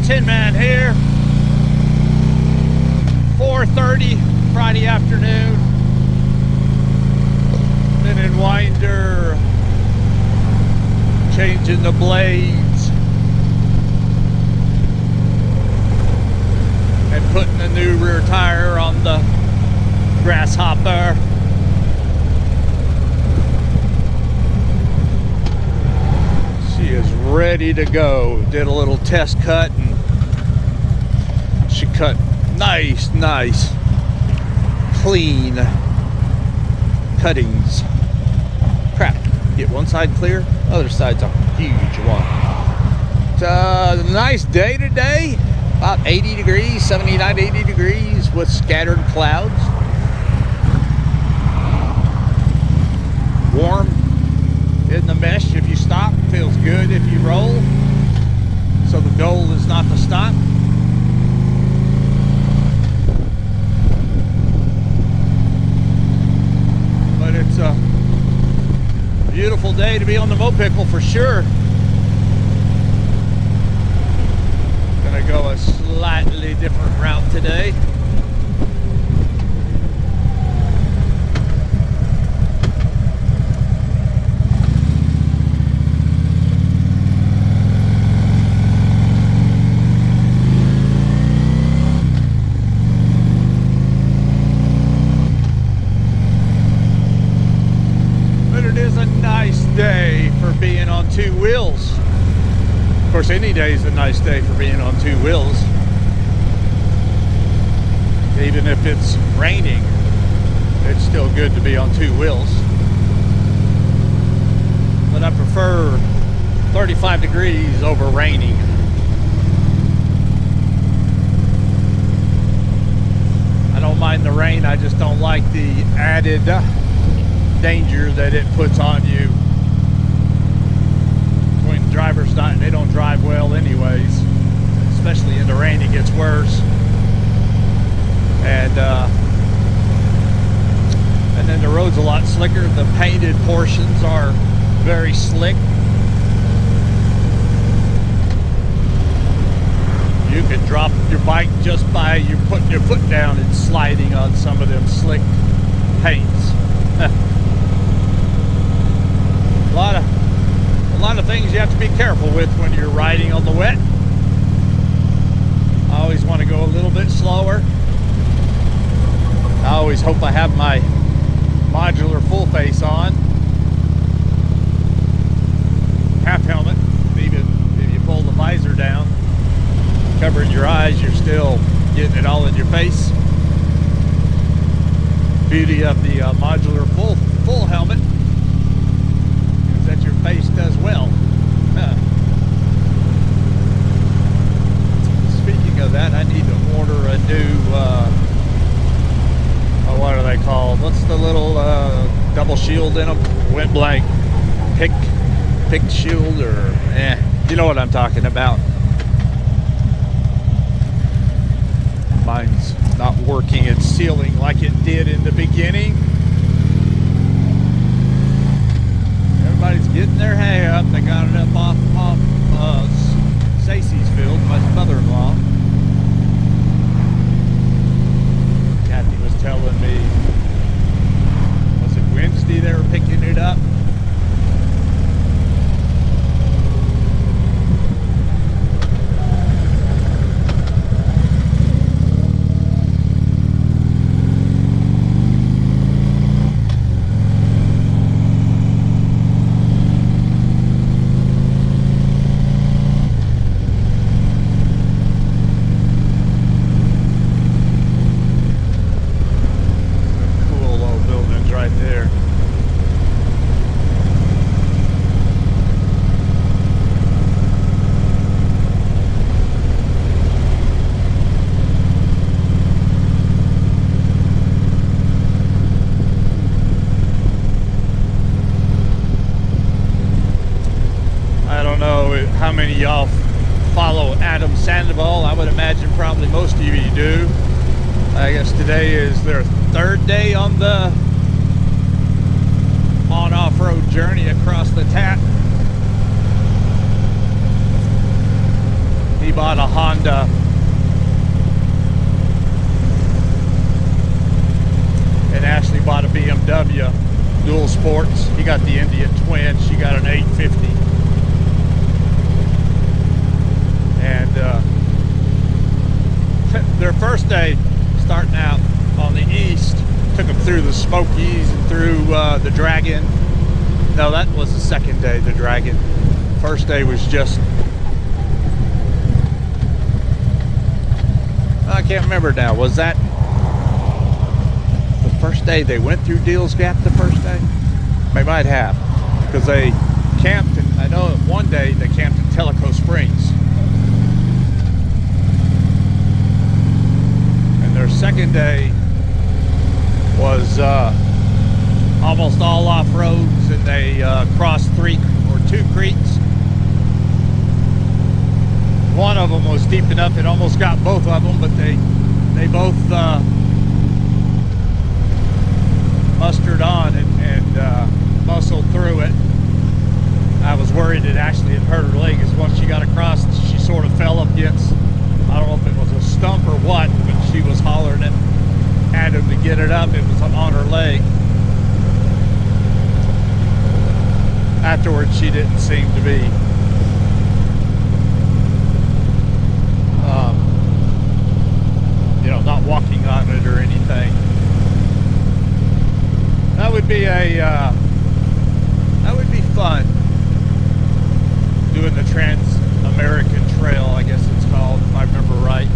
ChestnutMtnTinman here. 4:30 Friday afternoon. Been in Winder, changing the blades and putting a new rear tire on the Grasshopper. She is ready to go. Did a little test cut and she cut nice clean cuttings. Crap, get one side clear, other side's a huge one. It's a nice day today, about 80 degrees, 79, 80 degrees with scattered clouds. Warm in the mesh if you stop, feels good if you roll. So the goal is not to stop. But it's a beautiful day to be on the Mopickle for sure. Gonna go a slightly different route today. Day for being on two wheels. Of course, any day is a nice day for being on two wheels. Even if it's raining, it's still good to be on two wheels. But I prefer 35 degrees over raining. I don't mind the rain, I just don't like the added danger that it puts on you. Drivers they don't drive well anyways, especially in the rain. It gets worse, and then the road's a lot slicker. The painted portions are very slick. You can drop your bike just by you putting your foot down and sliding on some of them slick paints. A lot of things you have to be careful with when you're riding on the wet. I always want to go a little bit slower. I always hope I have my modular full face on. Half helmet, even if you pull the visor down, covering your eyes, you're still getting it all in your face. Beauty of the modular full helmet that your face does well. Speaking of that, I need to order a new what are they called? What's the little double shield in them? Went blank. Pick shield, or you know what I'm talking about. Mine's not working. It's sealing like it did in the beginning. Everybody's getting their hay up. They got it up off Stacy's field, my mother-in-law. Kathy was telling me, was it Wednesday they were picking it up? How many of y'all follow Adam Sandoval? I would imagine probably most of you do. I guess today is their third day on the off-road journey across the tap. He bought a Honda. And Ashley bought a BMW dual sports. He got the Indian Twin. She got an 850. And their first day starting out on the east, took them through the Smokies and through the Dragon. No, that was the second day, the Dragon. First day was just, I can't remember now. Was that the first day they went through Deals Gap the first day? They might have, because they camped, and I know one day they camped in Tellico Springs. And their second day was almost all off roads, and they crossed 3 or 2 creeks. One of them was deep enough it almost got both of them, but they both mustered on and muscled through it. I was worried it actually had hurt her leg, as once she got across, she sort of fell up against, I don't know if it was a stump or what, but she was hollering and had him to get it up. It was on her leg. Afterwards, she didn't seem to be you know, not walking on it or anything. That would be that would be fun, doing the Trans-American Trail, I guess it's called, if I remember right.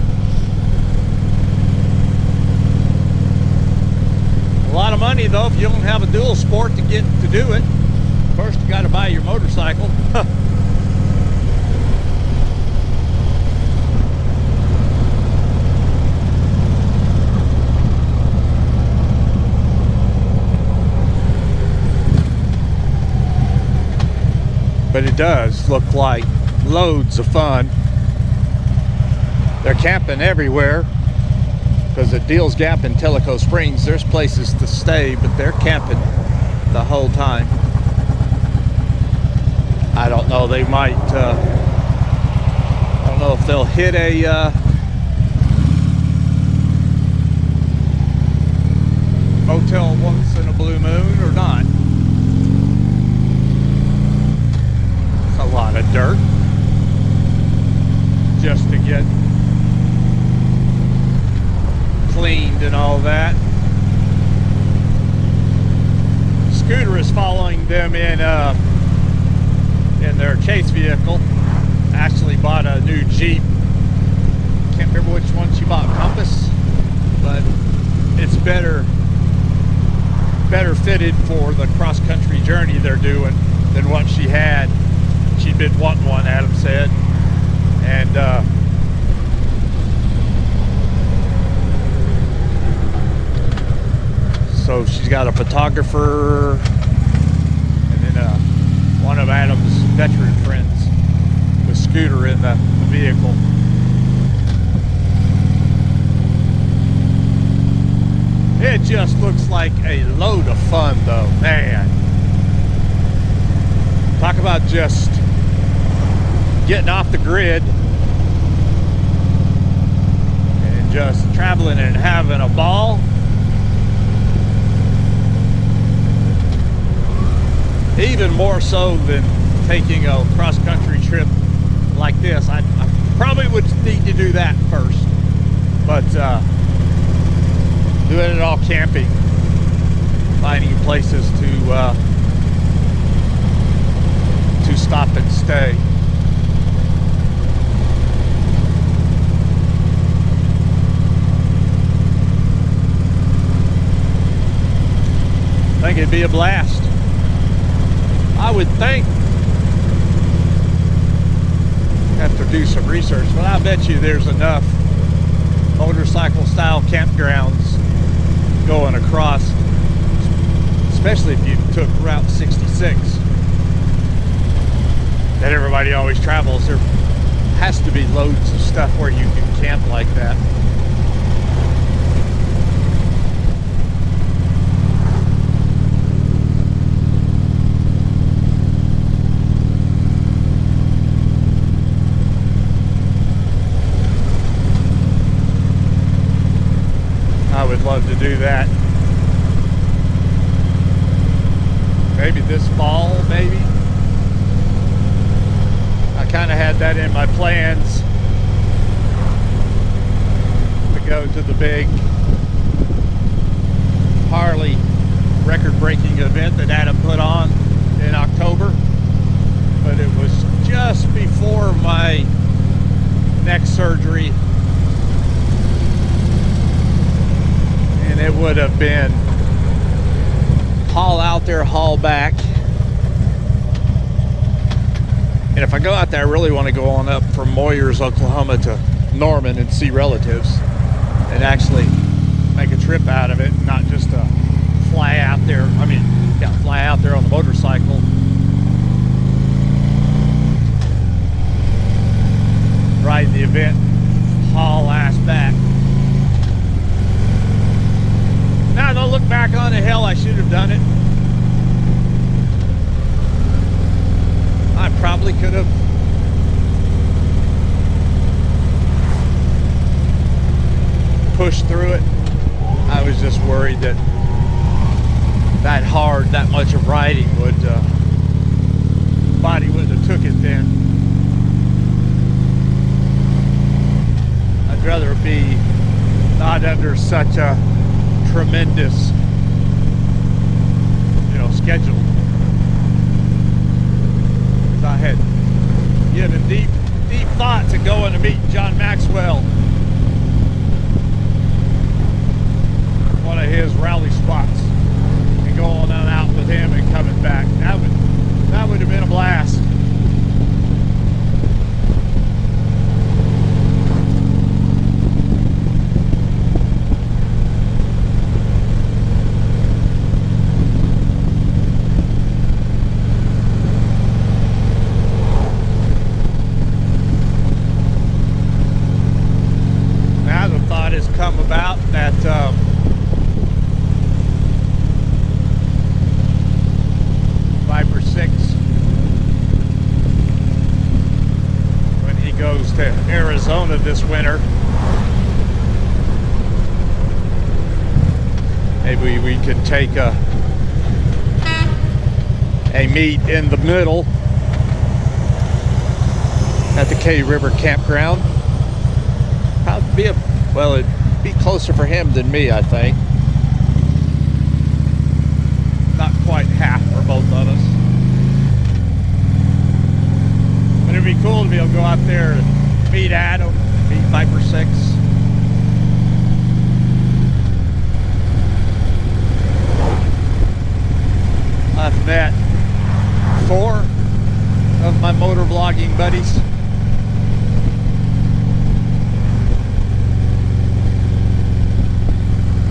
A lot of money though if you don't have a dual sport to get to do it. First you got to buy your motorcycle. But it does look like loads of fun. They're camping everywhere, because at Deals Gap in Tellico Springs, there's places to stay, but they're camping the whole time. I don't know, they might, I don't know if they'll hit a motel once in a blue moon or not. It's a lot of dirt just to get cleaned and all that. Scooter is following them in their chase vehicle. Actually bought a new Jeep. Can't remember which one she bought, Compass, but it's better fitted for the cross-country journey they're doing than what she had. She'd been wanting one, Adam said, and so she's got a photographer, and then one of Adam's veteran friends with Scooter in the vehicle. It just looks like a load of fun though, man. Talk about just getting off the grid and just traveling and having a ball. Even more so than taking a cross-country trip like this. I probably would need to do that first, but doing it all camping, finding places to stop and stay. I think it'd be a blast. I would think. Have to do some research, but I bet you there's enough motorcycle style campgrounds going across, especially if you took Route 66 that everybody always travels. There has to be loads of stuff where you can camp like that. do that. Maybe this fall, maybe. I kind of had that in my plans to go to the big Harley record-breaking event that Adam put on in October, but it was just before my neck surgery, and it would have been haul out there, haul back. And if I go out there, I really want to go on up from Moyers, Oklahoma to Norman and see relatives and actually make a trip out of it, not just fly out there. I mean, yeah, fly out there on the motorcycle, ride the event, haul ass back. Now, don't look back on it. Hell, I should have done it. I probably could have pushed through it. I was just worried that that much of riding would body wouldn't have took it then. I'd rather be not under such a tremendous, schedule. I had given deep thought to going to meet John Maxwell, one of his rally spots, and going on out with him and coming back. That would have been a blast. Come about that Viper 6 when he goes to Arizona this winter. Maybe we could take a meet in the middle at the K River campground. It'd be closer for him than me, I think. Not quite half for both of us. But it'd be cool to be able to go out there and meet Adam, meet Viper 6. I've met 4 of my motor vlogging buddies.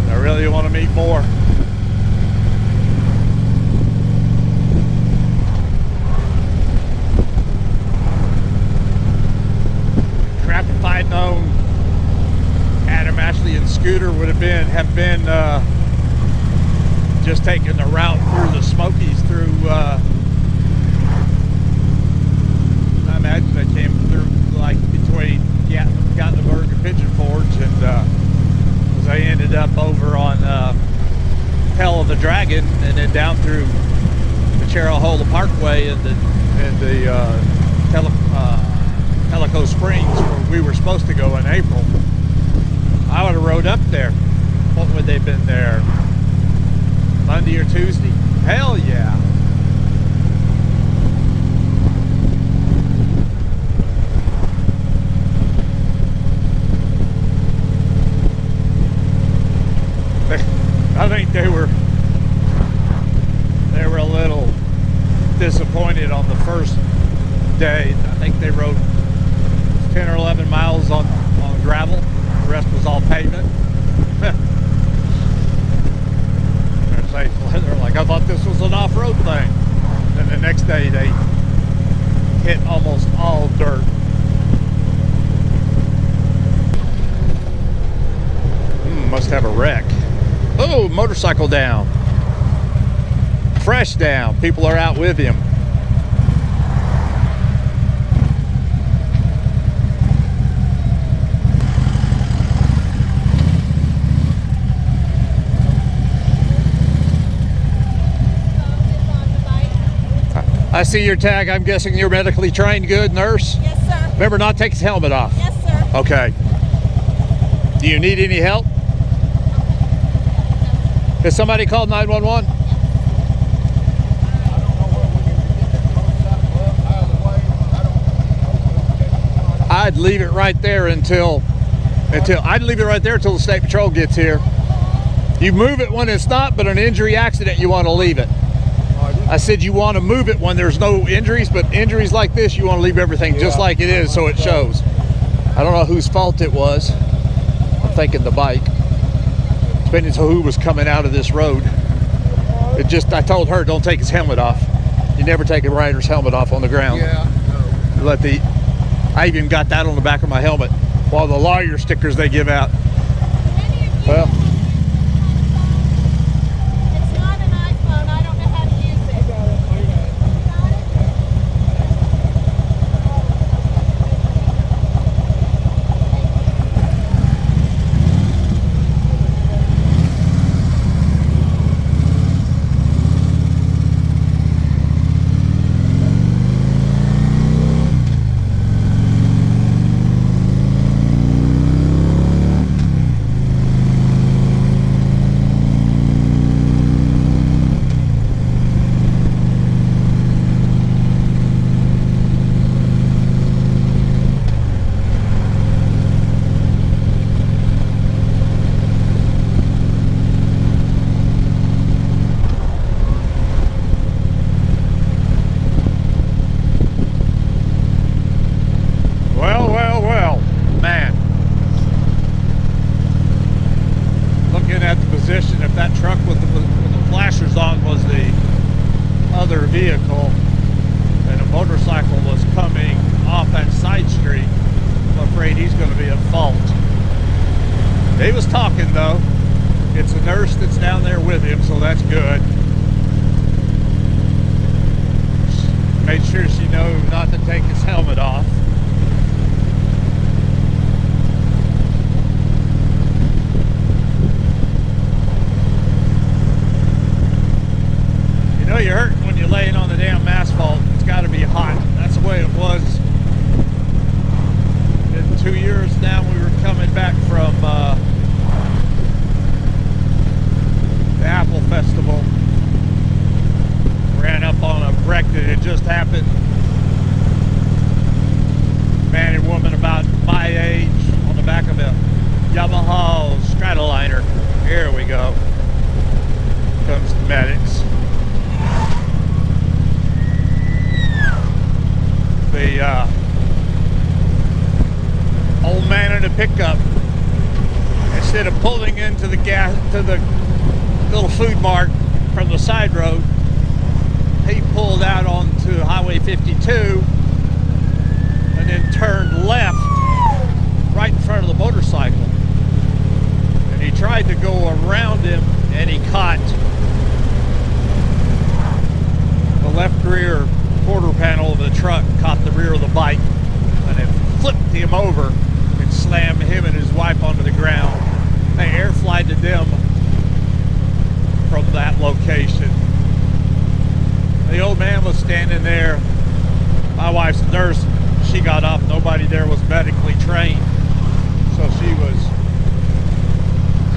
I really want to meet more. Crap, if I'd known Adam, Ashley, and Scooter would have been just taking the route through the Smokies through. I imagine they came through like between Gatlinburg and Pigeon Forge, and they ended up over on Hell of the Dragon, and then down through the Cherry-Hola Parkway and the Tellico Springs, where we were supposed to go in April. I would have rode up there. What would they have been there? Monday or Tuesday? Hell yeah. I think they were a little disappointed on the first day. I think they rode 10 or 11 miles on gravel. The rest was all pavement. They're like, I thought this was an off-road thing. Then the next day they hit almost all dirt. Must have a wreck. Oh, motorcycle down. Fresh down. People are out with him. I see your tag. I'm guessing you're medically trained. Good nurse? Yes, sir. Remember, not take his helmet off. Yes, sir. Okay. Do you need any help? Has somebody called 911? I'd leave it right there until the state patrol gets here. You move it when it's not, but an injury accident, you want to leave it. I said you want to move it when there's no injuries, but injuries like this, you want to leave everything just like it is so it shows. I don't know whose fault it was. I'm thinking the bike. Depending on who was coming out of this road. I told her, don't take his helmet off. You never take a rider's helmet off on the ground. Yeah. No. I even got that on the back of my helmet. While the lawyer stickers they give out. Well. It's not an iPhone. I don't know how to use it. Well, man. Looking at the position, if that truck with the flashers on was the other vehicle and a motorcycle was coming off that side street, I'm afraid he's going to be at fault. He was talking though. It's a nurse that's down there with him, so that's good. Made sure she knew not to take his helmet off. You know you're hurting when you're laying on the damn asphalt. It's got to be hot. That's the way it was. In 2 years now, we were coming back from the Apple Festival. Ran up on a wreck that had just happened. Man and woman about my age on the back of a Yamaha Stratoliner. Here we go. Comes the medics. The old man in a pickup, instead of pulling into the little food mart from the side road, he pulled out onto Highway 52 and then turned left right in front of the motorcycle. And he tried to go around him and he caught the left rear quarter panel of the truck, caught the rear of the bike, and it flipped him over and slammed him and his wife onto the ground. They air flighted them from that location. The old man was standing there. My wife's a nurse. She got up. Nobody there was medically trained. So she was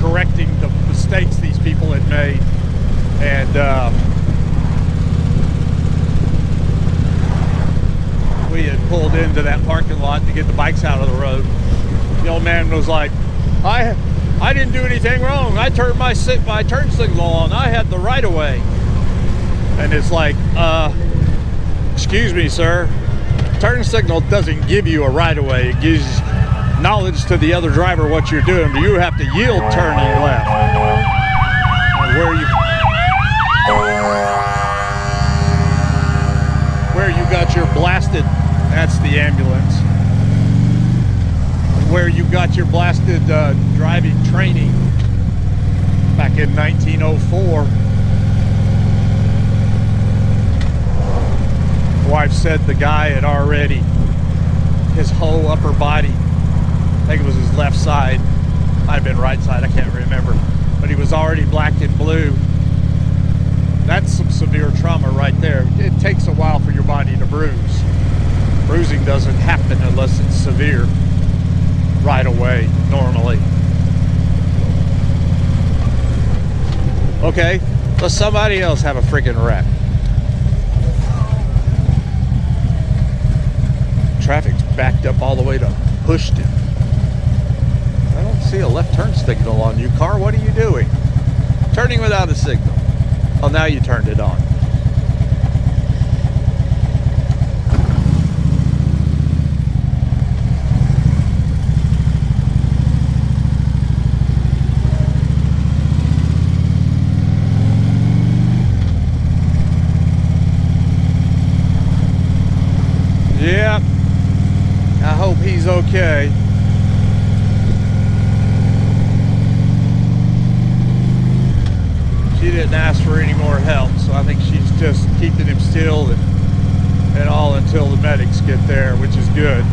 correcting the mistakes these people had made. And we had pulled into that parking lot to get the bikes out of the road. The old man was like, I didn't do anything wrong. I turned my turn signal on. I had the right of way. And it's like, excuse me, sir. Turn signal doesn't give you a right of way. It gives knowledge to the other driver what you're doing, but you have to yield turning left. And where you got your blasted, that's the ambulance. Where you got your blasted driving training back in 1904. Wife said the guy had already, his whole upper body, I think it was his left side, might have been right side, I can't remember, but he was already black and blue. That's some severe trauma right there. It takes a while for your body to bruise. Bruising doesn't happen unless it's severe right away, normally. Okay, let somebody else have a freaking wreck. Traffic's backed up all the way to Pushton. I don't see a left turn signal on you, car. What are you doing? Turning without a signal. Oh, now you turned it on. Yeah, I hope he's okay. She didn't ask for any more help, so I think she's just keeping him still and all until the medics get there, which is good.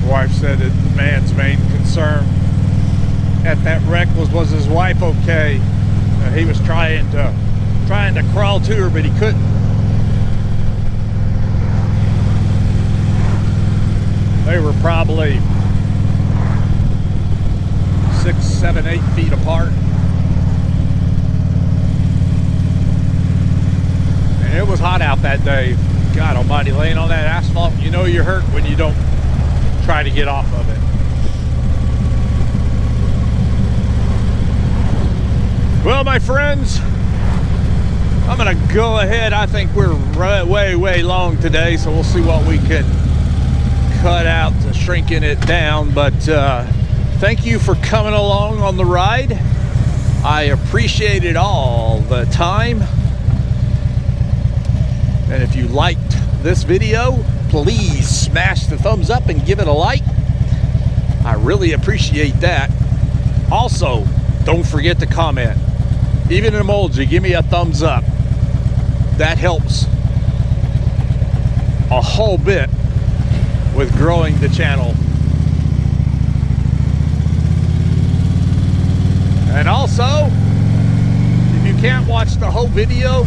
Wife said that the man's main concern at that wreck was his wife okay? He was trying to crawl to her, but he couldn't. They were probably 6, 7, 8 feet apart. And it was hot out that day. God almighty, laying on that asphalt, you know you're hurt when you don't try to get off of it. Well, my friends, I'm gonna go ahead. I think we're way long today, so we'll see what we can cut out to shrinking it down. But thank you for coming along on the ride. I appreciate it all the time. And if you liked this video, please smash the thumbs up and give it a like. I really appreciate that. Also, don't forget to comment. Even an emoji, give me a thumbs up. That helps a whole bit with growing the channel. And also, if you can't watch the whole video,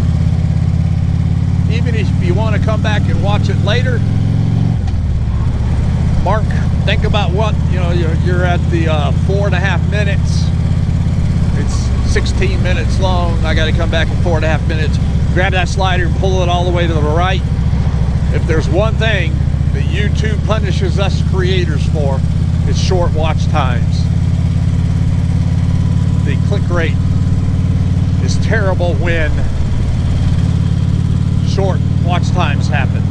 even if you want to come back and watch it later, Mark, think about what, you know, you're at the 4.5 minutes. It's 16 minutes long. I got to come back in 4.5 minutes. Grab that slider and pull it all the way to the right. If there's one thing that YouTube punishes us creators for, it's short watch times. The click rate is terrible when short watch times happen.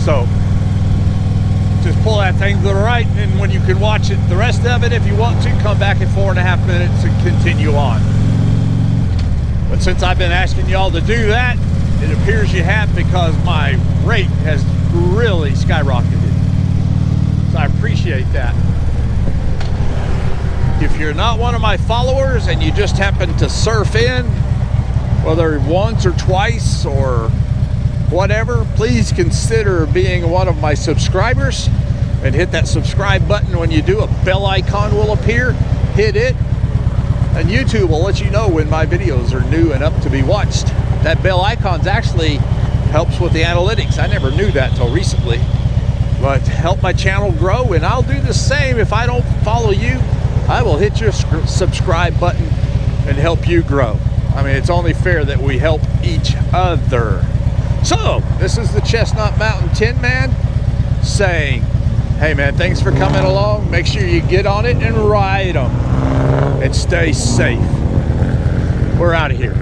So just pull that thing to the right, and when you can watch it, the rest of it, if you want to, come back in 4.5 minutes and continue on. But since I've been asking y'all to do that, it appears you have, because my rate has really skyrocketed. So I appreciate that. If you're not one of my followers and you just happen to surf in, whether once or twice or whatever, please consider being one of my subscribers and hit that subscribe button. When you do, a bell icon will appear. Hit it, and YouTube will let you know when my videos are new and up to be watched. That bell icon actually helps with the analytics. I never knew that till recently, but help my channel grow. And I'll do the same. If I don't follow you, I will hit your subscribe button and help you grow. I mean, it's only fair that we help each other. So, this is the Chestnut Mountain Tin Man saying, hey man, thanks for coming along. Make sure you get on it and ride them. And stay safe. We're out of here.